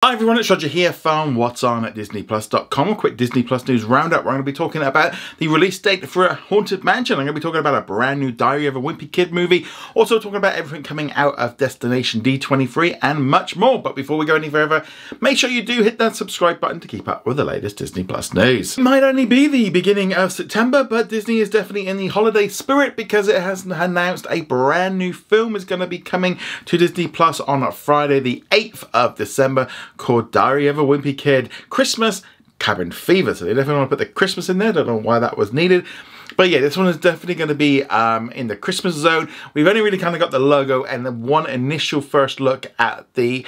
Hi everyone, it's Roger here from What's On at DisneyPlus.com. A quick Disney Plus news roundup. We're going to be talking about the release date for a Haunted Mansion. I'm going to be talking about a brand new Diary of a Wimpy Kid movie. Also talking about everything coming out of Destination D23 and much more. But before we go any further, make sure you do hit that subscribe button to keep up with the latest Disney Plus news. It might only be the beginning of September, but Disney is definitely in the holiday spirit because it has announced a brand new film is going to be coming to Disney Plus on Friday the 8th of December. Called Diary of a Wimpy Kid, Christmas Cabin Fever. So they definitely want to put the Christmas in there. Don't know why that was needed. But yeah, this one is definitely going to be in the Christmas zone. We've only really kind of got the logo and the one initial first look at the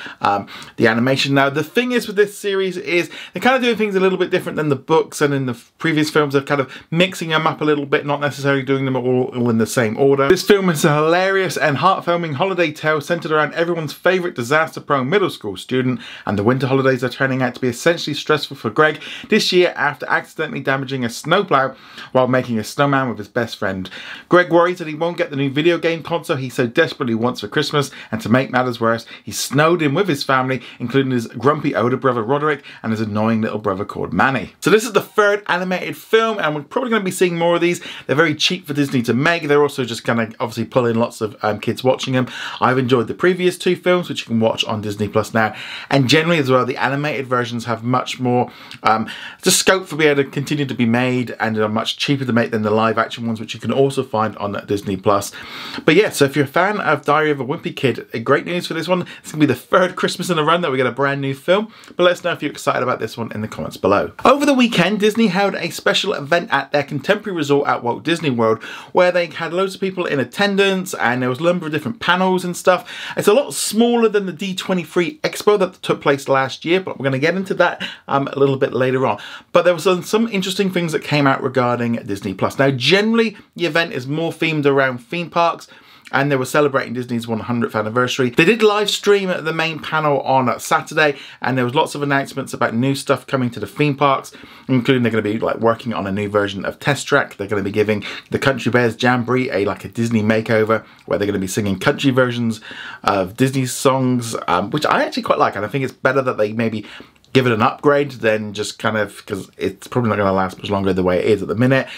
animation. Now, the thing is with this series is they're kind of doing things a little bit different than the books and in the previous films. They're kind of mixing them up a little bit, not necessarily doing them all in the same order. This film is a hilarious and heartwarming holiday tale centered around everyone's favorite disaster-prone middle school student, and the winter holidays are turning out to be essentially stressful for Greg this year after accidentally damaging a snowplow while making a snowman with his best friend. Greg worries that he won't get the new video game console he so desperately wants for Christmas, and to make matters worse, he's snowed in with his family, including his grumpy older brother Roderick and his annoying little brother called Manny. So this is the third animated film, and we're probably going to be seeing more of these. They're very cheap for Disney to make. They're also just going to obviously pull in lots of kids watching them. I've enjoyed the previous two films, which you can watch on Disney Plus now, and generally as well, the animated versions have much more just scope for being able to continue to be made, and are much cheaper to make than the live action ones, which you can also find on Disney Plus. But yeah, so if you're a fan of Diary of a Wimpy Kid, great news for this one. It's gonna be the third Christmas in a run that we get a brand new film. But let us know if you're excited about this one in the comments below. Over the weekend, Disney held a special event at their contemporary resort at Walt Disney World, where they had loads of people in attendance, and there was a number of different panels and stuff. It's a lot smaller than the D23 Expo that took place last year, but we're going to get into that a little bit later on. But there was some interesting things that came out regarding Disney Plus. Now, generally, the event is more themed around theme parks, and they were celebrating Disney's 100th anniversary. They did live stream at the main panel on Saturday, and there was lots of announcements about new stuff coming to the theme parks, including they're going to be like working on a new version of Test Track. They're going to be giving the Country Bears Jamboree a Disney makeover, where they're going to be singing country versions of Disney songs, which I actually quite like, and I think it's better that they maybe give it an upgrade than just kind of, because it's probably not going to last much longer the way it is at the minute.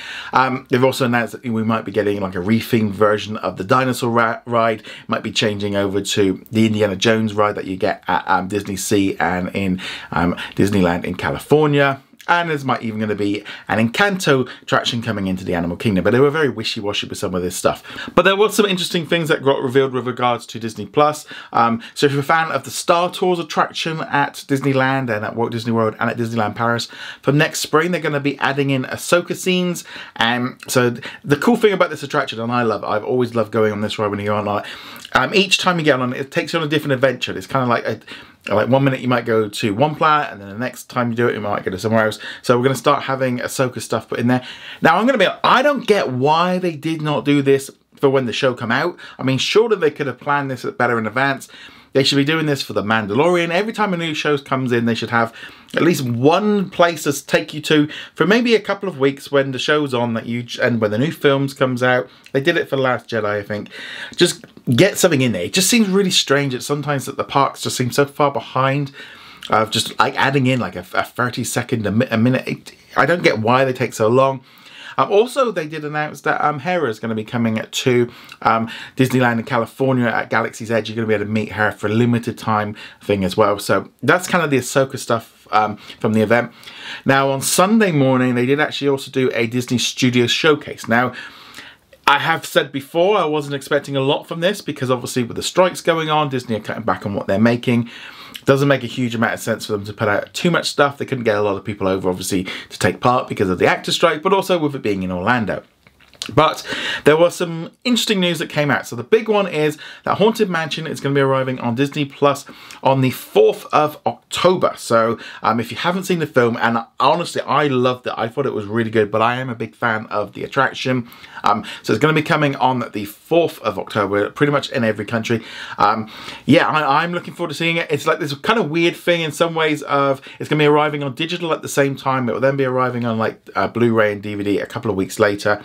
They've also announced that we might be getting like a rethemed version of the dinosaur ride. Might be changing over to the Indiana Jones ride that you get at Disney Sea and in Disneyland in California. And there's might even going to be an Encanto attraction coming into the Animal Kingdom. But they were very wishy-washy with some of this stuff. But there were some interesting things that got revealed with regards to Disney Plus. So if you're a fan of the Star Tours attraction at Disneyland and at Walt Disney World and at Disneyland Paris, from next spring they're going to be adding in Ahsoka scenes. And so the cool thing about this attraction, and I've always loved going on this ride when you go on, each time you get on it takes you on a different adventure. It's kind of like like 1 minute you might go to one planet, and then the next time you do it, you might go to somewhere else. So we're going to start having Ahsoka stuff put in there. Now, I'm going to be, I don't get why they did not do this for when the show come out. I mean, surely they could have planned this better in advance. They should be doing this for The Mandalorian. Every time a new show comes in, they should have at least one place to take you to for maybe a couple of weeks when the show's on, and when the new films comes out. They did it for Last Jedi, I think. Just get something in there. It just seems really strange that sometimes that the parks just seem so far behind of just like adding in like a 30-second, a minute. I don't get why they take so long. Also, they did announce that Hera is going to be coming to Disneyland in California at Galaxy's Edge. You're going to be able to meet her for a limited time thing as well. So that's kind of the Ahsoka stuff from the event. Now, on Sunday morning, they did actually also do a Disney Studios showcase. Now, I have said before, I wasn't expecting a lot from this because obviously with the strikes going on, Disney are cutting back on what they're making. It doesn't make a huge amount of sense for them to put out too much stuff. They couldn't get a lot of people over, obviously, to take part because of the actor strike, but also with it being in Orlando. But there was some interesting news that came out. So the big one is that Haunted Mansion is going to be arriving on Disney Plus on the 4th of October. So if you haven't seen the film, and honestly, I loved it. I thought it was really good, but I am a big fan of the attraction. So it's going to be coming on the 4th of October, pretty much in every country. Yeah, I'm looking forward to seeing it. It's like this kind of weird thing in some ways of it's going to be arriving on digital at the same time. It will then be arriving on like Blu-ray and DVD a couple of weeks later.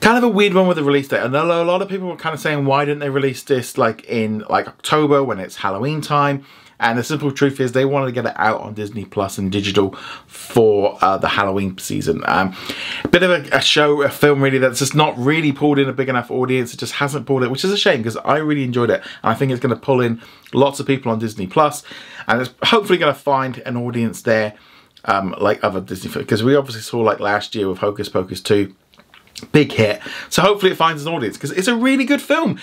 Kind of a weird one with the release date. I know a lot of people were kind of saying, why didn't they release this like in like October when it's Halloween time? And the simple truth is they wanted to get it out on Disney Plus and digital for the Halloween season. A bit of a film really that's just not really pulled in a big enough audience. It just hasn't pulled it, which is a shame because I really enjoyed it. And I think it's going to pull in lots of people on Disney Plus, and it's hopefully going to find an audience there like other Disney films, because we obviously saw like last year with Hocus Pocus 2, big hit. So hopefully it finds an audience because it's a really good film.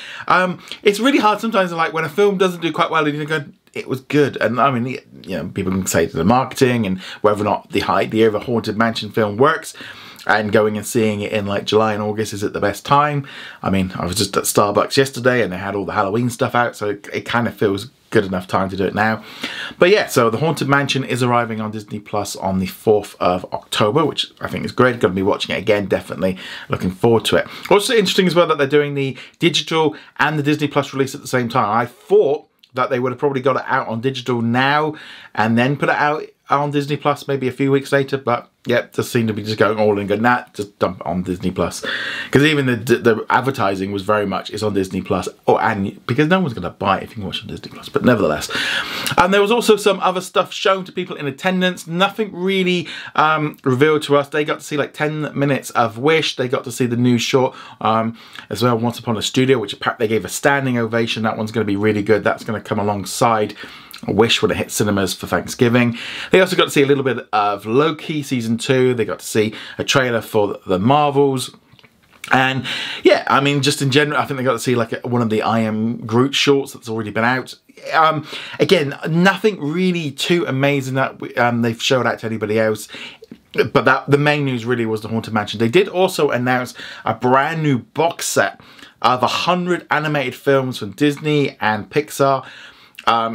It's really hard sometimes, like when a film doesn't do quite well and you go, it was good. And I mean, you know, people can say to the marketing and whether or not the idea of a Haunted Mansion film works, and going and seeing it in like July and August is at the best time. I mean, I was just at Starbucks yesterday and they had all the Halloween stuff out, so it kind of feels good enough time to do it now. But yeah, so the Haunted Mansion is arriving on Disney Plus on the 4th of October, which I think is great. Going to be watching it again, definitely looking forward to it. Also interesting as well that they're doing the digital and the Disney Plus release at the same time. I thought that they would have probably got it out on digital now and then put it out on Disney Plus maybe a few weeks later, but yeah, just seem to be just going all in and going, nah, just dump it on Disney Plus. Because even the advertising was very much, it's on Disney Plus, and because no one's going to buy it if you can watch it on Disney Plus, but nevertheless. And there was also some other stuff shown to people in attendance, nothing really revealed to us. They got to see like 10 minutes of Wish, they got to see the new short as well, Once Upon a Studio, which apparently they gave a standing ovation. That one's going to be really good. That's going to come alongside Wish when it hits cinemas for Thanksgiving. They also got to see a little bit of Loki Season 2. They got to see a trailer for the Marvels. And yeah, I mean, just in general, I think they got to see like one of the I Am Groot shorts that's already been out. Again, nothing really too amazing that they've showed out to anybody else. But the main news really was the Haunted Mansion. They did also announce a brand new box set of 100 animated films from Disney and Pixar.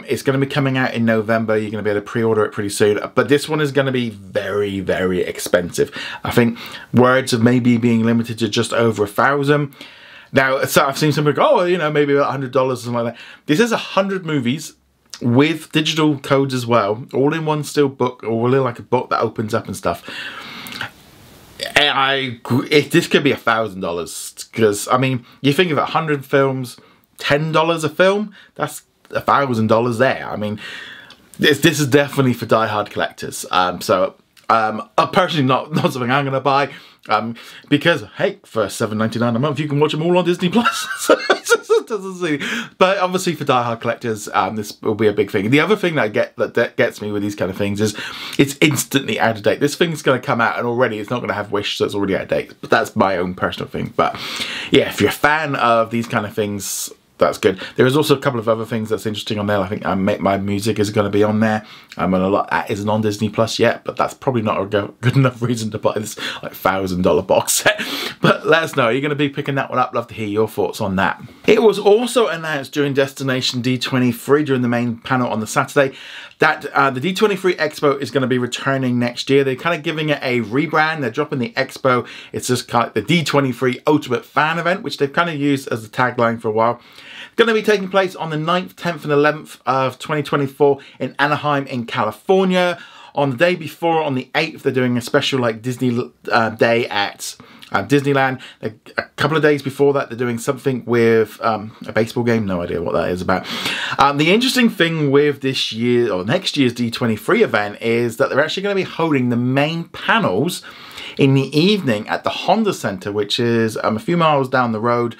It's going to be coming out in November. You're going to be able to pre-order it pretty soon. But this one is going to be very, very expensive. I think words of maybe being limited to just over $1,000. Now, so I've seen some people go, oh, you know, maybe about $100 or something like that. This is 100 movies with digital codes as well, all in one still book, or really like a book that opens up and stuff. This could be $1,000 because, I mean, you think of 100 films, $10 a film, that's $1,000 there. I mean, this is definitely for die-hard collectors. Personally not something I'm going to buy, because hey, for $7.99 a month you can watch them all on Disney Plus. But obviously for die-hard collectors, this will be a big thing. The other thing that gets me with these kind of things is it's instantly out of date. This thing's going to come out and already it's not going to have Wish, so it's already out of date. But that's my own personal thing. But yeah, if you're a fan of these kind of things, that's good. There is also a couple of other things that's interesting on there. I think My Music is going to be on there. And a lot that isn't on Disney Plus yet, but that's probably not a good enough reason to buy this like $1,000 box set. But let us know. You're going to be picking that one up. Love to hear your thoughts on that. It was also announced during Destination D23 during the main panel on the Saturday that the D23 Expo is going to be returning next year. They're kind of giving it a rebrand. They're dropping the Expo. It's just kind of the D23 Ultimate Fan Event, which they've kind of used as the tagline for a while. Going to be taking place on the 9th, 10th and 11th of 2024 in Anaheim in California. On the day before, on the 8th, they're doing a special like Disney day at Disneyland. A couple of days before that, they're doing something with a baseball game. No idea what that is about. The interesting thing with this year or next year's D23 event is that they're actually going to be holding the main panels in the evening at the Honda Center, which is a few miles down the road.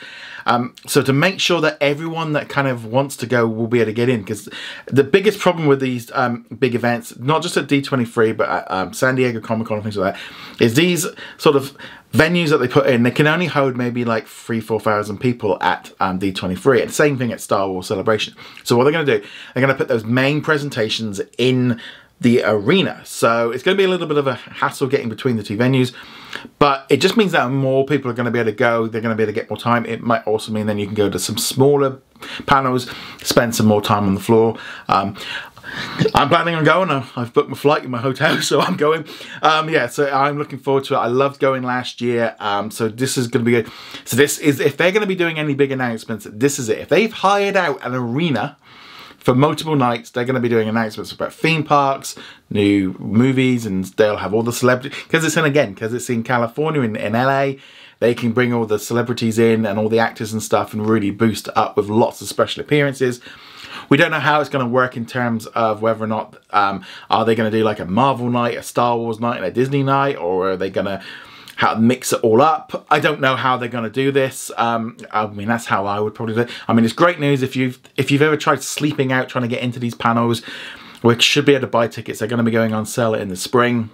So to make sure that everyone that kind of wants to go will be able to get in, because the biggest problem with these big events, not just at D23 but at San Diego Comic-Con and things like that, is these sort of venues that they put in, they can only hold maybe like 3,000-4,000 people at D23, and same thing at Star Wars Celebration. So what they're going to do, they're going to put those main presentations in the arena. So it's going to be a little bit of a hassle getting between the two venues, but it just means that more people are going to be able to go. They're going to be able to get more time. It might also mean then you can go to some smaller panels, spend some more time on the floor. I'm planning on going. I've booked my flight in my hotel, so I'm going. Yeah, so I'm looking forward to it. I loved going last year, so this is going to be good. So this is, if they're going to be doing any big announcements, this is it. If they've hired out an arena for multiple nights, they're going to be doing announcements about theme parks, new movies, and they'll have all the celebrities. Because it's in California, in LA, they can bring all the celebrities in and all the actors and stuff and really boost it up with lots of special appearances. We don't know how it's going to work in terms of whether or not, are they going to do like a Marvel night, a Star Wars night, and a Disney night, or are they going to mix it all up? I don't know how they're going to do this. I mean, that's how I would probably do it. I mean, it's great news if you've ever tried sleeping out trying to get into these panels, which should be able to buy tickets. They're going to be going on sale in the spring.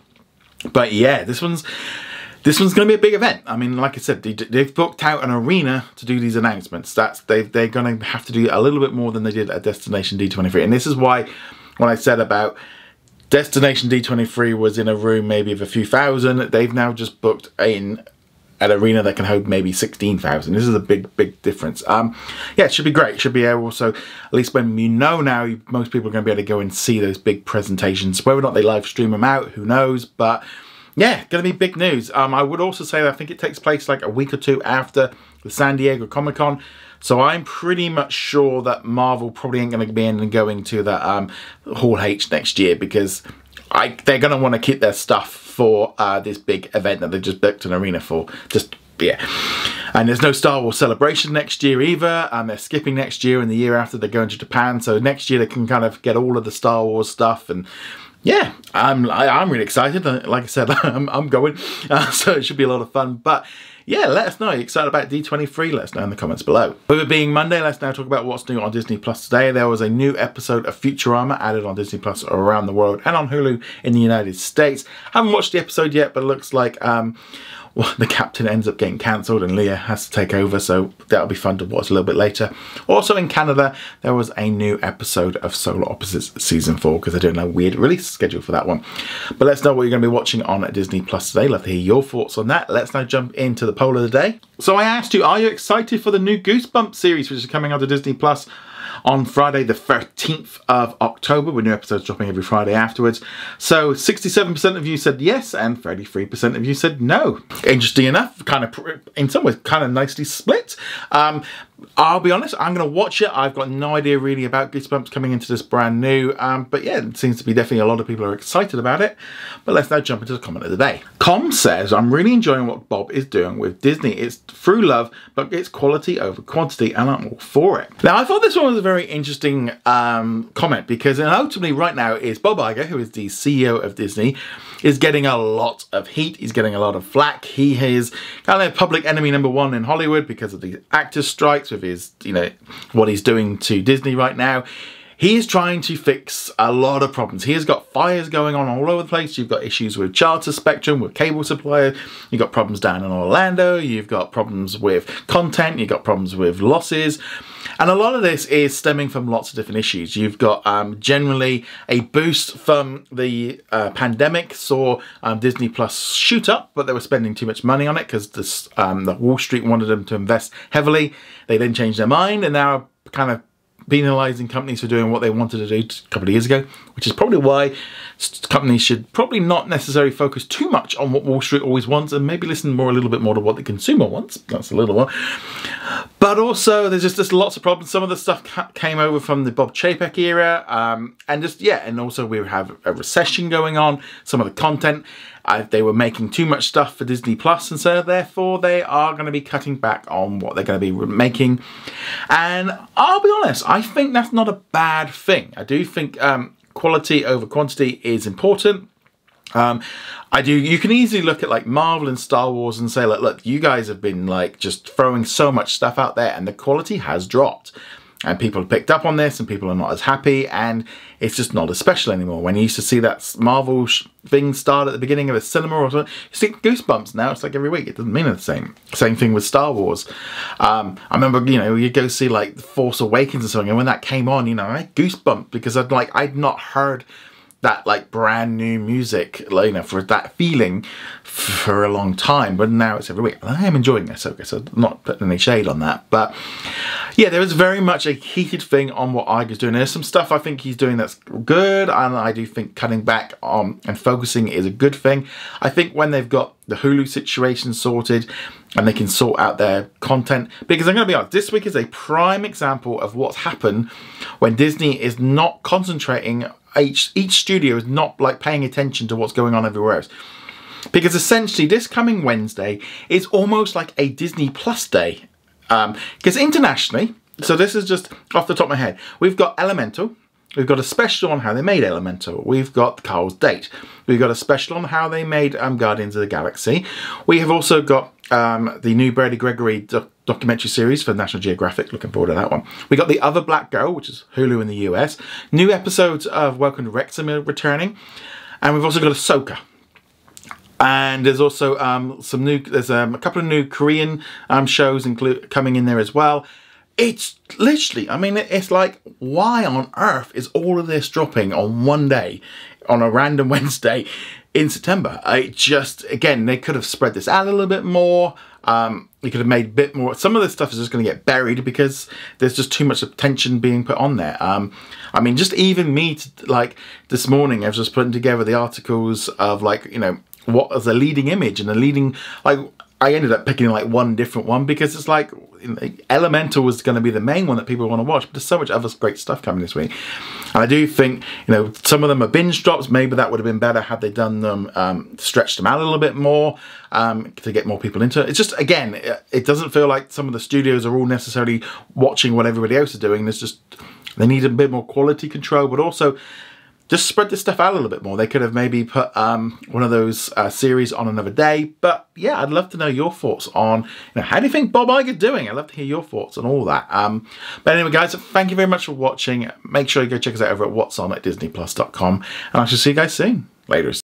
But yeah, this one's going to be a big event. I mean, like I said, they've booked out an arena to do these announcements. They're going to have to do a little bit more than they did at Destination D23. And this is why, when I said about Destination D23 was in a room maybe of a few thousand, they've now just booked in an arena that can hold maybe 16,000. This is a big difference. Yeah, it should be great. It should be able, so at least when you know now, most people are going to be able to go and see those big presentations. Whether or not they live stream them out, who knows? But yeah, going to be big news. I would also say that I think it takes place like a week or two after the San Diego Comic-Con. So I'm pretty much sure that Marvel probably ain't going to be going to that Hall H next year, because they're going to want to keep their stuff for this big event that they've just booked an arena for. Just, yeah. And there's no Star Wars Celebration next year either. They're skipping next year, and the year after they're going to Japan. So next year they can kind of get all of the Star Wars stuff. And yeah, I'm really excited. Like I said, I'm going. So it should be a lot of fun. But yeah, let us know. Are you excited about D23? Let us know in the comments below. With it being Monday, let's now talk about what's new on Disney Plus today. There was a new episode of Futurama added on Disney Plus around the world and on Hulu in the United States. Haven't watched the episode yet, but it looks like well, the captain ends up getting cancelled and Leah has to take over, so that'll be fun to watch a little bit later. Also in Canada, there was a new episode of Solar Opposites Season 4, because I don't know weird release schedule for that one. But let's know what you're going to be watching on Disney Plus today. Love to hear your thoughts on that. Let's now jump into the poll of the day. So I asked you, are you excited for the new Goosebumps series, which is coming onto Disney Plus on Friday the 13th of October, with new episodes dropping every Friday afterwards? So 67% of you said yes, and 33% of you said no. Interesting enough, kind of, in some ways, kind of nicely split. I'll be honest, I'm going to watch it. I've got no idea really about Goosebumps coming into this brand new. But yeah, it seems to be definitely a lot of people are excited about it. But let's now jump into the comment of the day. Com says, I'm really enjoying what Bob is doing with Disney. It's through love, but it's quality over quantity, and I'm all for it. Now, I thought this one was a very interesting comment, because ultimately right now is Bob Iger, who is the CEO of Disney, is getting a lot of heat. He's getting a lot of flack. He is kind of public enemy #1 in Hollywood because of the actors' strikes, with his, you know, what he's doing to Disney right now. He is trying to fix a lot of problems. He has got fires going on all over the place. You've got issues with charter spectrum, with cable suppliers. You've got problems down in Orlando. You've got problems with content. You've got problems with losses. And a lot of this is stemming from lots of different issues. You've got generally a boost from the pandemic, saw Disney Plus shoot up, but they were spending too much money on it because the Wall Street wanted them to invest heavily. They then changed their mind and now kind of penalising companies for doing what they wanted to do a couple of years ago, which is probably why companies should probably not necessarily focus too much on what Wall Street always wants, and maybe listen a little bit more to what the consumer wants. That's a little one. But also, there's just lots of problems. Some of the stuff came over from the Bob Chapek era, and just, yeah, and also we have a recession going on. Some of the content, they were making too much stuff for Disney Plus, and so therefore they are going to be cutting back on what they're going to be making. And I'll be honest, I think that's not a bad thing. I do think quality over quantity is important. You can easily look at like Marvel and Star Wars and say, look, you guys have been like just throwing so much stuff out there and the quality has dropped. And people have picked up on this and people are not as happy, and it's just not as special anymore. When you used to see that Marvel thing start at the beginning of a cinema or something, you see Goosebumps now, it's like every week. It doesn't mean the same. Same thing with Star Wars. I remember, you know, you go see like The Force Awakens or something, and when that came on, you know, I had goosebumps because I'd not heard that like brand new music, you know, for that feeling for a long time, but now it's every week. I am enjoying Ahsoka, so not putting any shade on that. But yeah, there is very much a heated thing on what Iger's doing. There's some stuff I think he's doing that's good, and I do think cutting back on and focusing is a good thing. I think when they've got the Hulu situation sorted and they can sort out their content, because I'm going to be honest, this week is a prime example of what's happened when Disney is not concentrating. Each studio is not like paying attention to what's going on everywhere else. Because essentially this coming Wednesday is almost like a Disney Plus day. Because internationally, So this is just off the top of my head. We've got Elemental. We've got a special on how they made Elemental. We've got Carl's Date. We've got a special on how they made Guardians of the Galaxy. We have also got the new Brady Gregory documentary series for National Geographic. Looking forward to that one. We got The Other Black Girl, which is Hulu in the US. New episodes of Welcome to Wrexham are returning. And we've also got Ahsoka. And there's also there's a couple of new Korean shows coming in there as well. It's literally, I mean, it's like, why on earth is all of this dropping on one day, on a random Wednesday in September? Again, they could have spread this out a little bit more. You could have made a bit more. Some of this stuff is just going to get buried because there's just too much attention being put on there. I mean, just even me, like this morning, I was just putting together the articles of, like, you know, what is a leading image and a leading, like, I ended up picking like one different one because it's like, Elemental was going to be the main one that people want to watch, but there's so much other great stuff coming this week. And I do think, you know, some of them are binge drops. Maybe that would have been better had they done them, stretched them out a little bit more to get more people into it. It's just, again, it doesn't feel like some of the studios are all necessarily watching what everybody else is doing. There's just, they need a bit more quality control, but also just spread this stuff out a little bit more. They could have maybe put one of those series on another day. But yeah, I'd love to know your thoughts on, you know, how do you think Bob Iger's doing? I'd love to hear your thoughts on all that. But anyway, guys, thank you very much for watching. Make sure you go check us out over at what's on at disneyplus.com. And I shall see you guys soon. Laters.